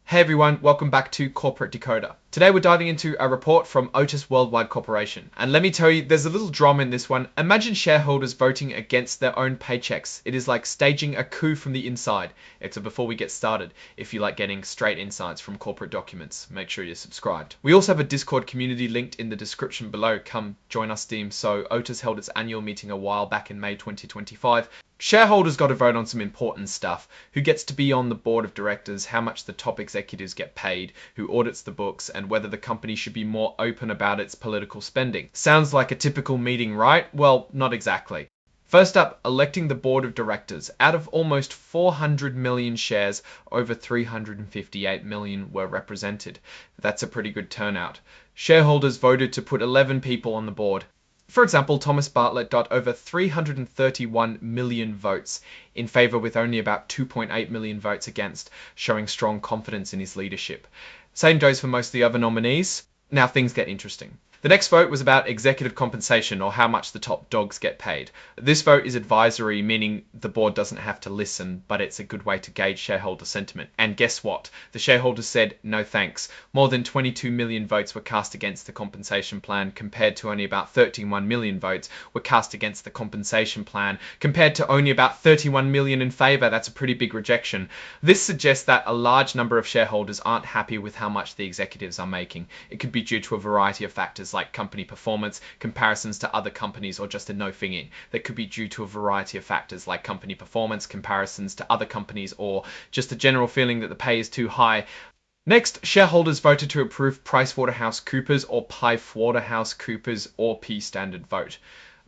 Hey everyone, welcome back to Corporate Decoder. Today we're diving into a report from Otis Worldwide Corporation. And let me tell you, there's a little drama in this one. Imagine shareholders voting against their own paychecks. It is like staging a coup from the inside. So before we get started, if you like getting straight insights from corporate documents, make sure you're subscribed. We also have a Discord community linked in the description below. Come join us, team. So Otis held its annual meeting a while back in May 2025. Shareholders got to vote on some important stuff. Who gets to be on the board of directors, how much the top executives get paid, who audits the books, and whether the company should be more open about its political spending. Sounds like a typical meeting, right? Well, not exactly. First up, electing the board of directors. Out of almost 400 million shares, over 358 million were represented. That's a pretty good turnout. Shareholders voted to put 11 people on the board. For example, Thomas Bartlett got over 331 million votes in favour with only about 2.8 million votes against, showing strong confidence in his leadership. Same goes for most of the other nominees. Now things get interesting. The next vote was about executive compensation, or how much the top dogs get paid. This vote is advisory, meaning the board doesn't have to listen, but it's a good way to gauge shareholder sentiment. And guess what? The shareholders said no thanks. More than 22 million votes were cast against the compensation plan, compared to only about 31 million votes were cast against the compensation plan, compared to only about 31 million in favour. That's a pretty big rejection. This suggests that a large number of shareholders aren't happy with how much the executives are making. It could be due to a variety of factors like company performance, comparisons to other companies, or just a no-thing in. That could be due to a variety of factors like company performance, comparisons to other companies, or just a general feeling that the pay is too high. Next, shareholders voted to approve PricewaterhouseCoopers or PricewaterhouseCoopers or P standard vote.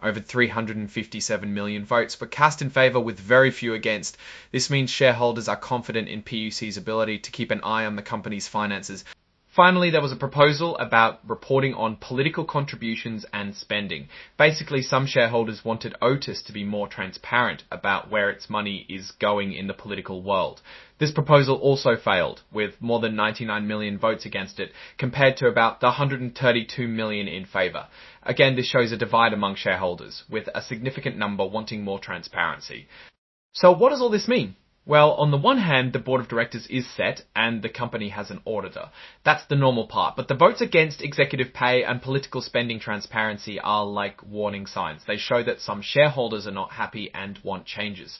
Over 357 million votes were cast in favour with very few against. This means shareholders are confident in PUC's ability to keep an eye on the company's finances. Finally, there was a proposal about reporting on political contributions and spending. Basically, some shareholders wanted Otis to be more transparent about where its money is going in the political world. This proposal also failed, with more than 99 million votes against it, compared to about the 132 million in favour. Again, this shows a divide among shareholders, with a significant number wanting more transparency. So what does all this mean? Well, on the one hand, the board of directors is set and the company has an auditor. That's the normal part. But the votes against executive pay and political spending transparency are like warning signs. They show that some shareholders are not happy and want changes.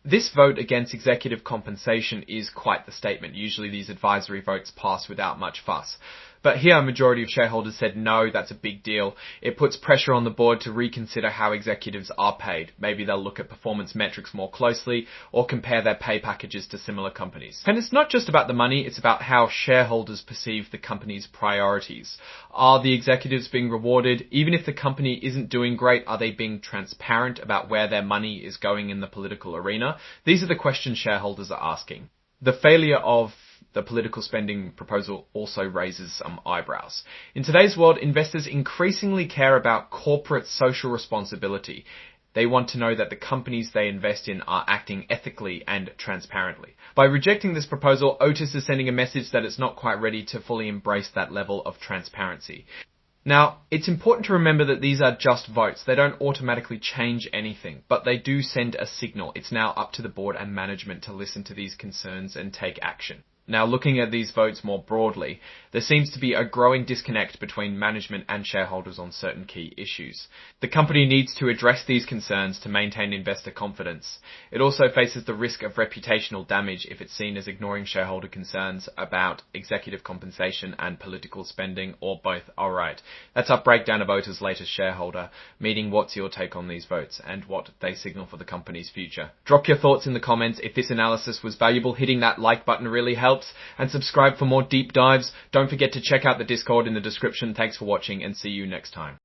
This vote against executive compensation is quite the statement. Usually these advisory votes pass without much fuss. But here a majority of shareholders said no, that's a big deal. It puts pressure on the board to reconsider how executives are paid. Maybe they'll look at performance metrics more closely or compare their pay packages to similar companies. And it's not just about the money, it's about how shareholders perceive the company's priorities. Are the executives being rewarded? Even if the company isn't doing great, are they being transparent about where their money is going in the political arena? These are the questions shareholders are asking. The failure of the political spending proposal also raises some eyebrows. In today's world, investors increasingly care about corporate social responsibility. They want to know that the companies they invest in are acting ethically and transparently. By rejecting this proposal, Otis is sending a message that it's not quite ready to fully embrace that level of transparency. Now, it's important to remember that these are just votes. They don't automatically change anything, but they do send a signal. It's now up to the board and management to listen to these concerns and take action. Now, looking at these votes more broadly, there seems to be a growing disconnect between management and shareholders on certain key issues. The company needs to address these concerns to maintain investor confidence. It also faces the risk of reputational damage if it's seen as ignoring shareholder concerns about executive compensation and political spending, or both. Alright, that's our breakdown of Otis' latest shareholder meeting. What's your take on these votes and what they signal for the company's future? Drop your thoughts in the comments. If this analysis was valuable, hitting that like button really helps. And subscribe for more deep dives. Don't forget to check out the Discord in the description. Thanks for watching and see you next time.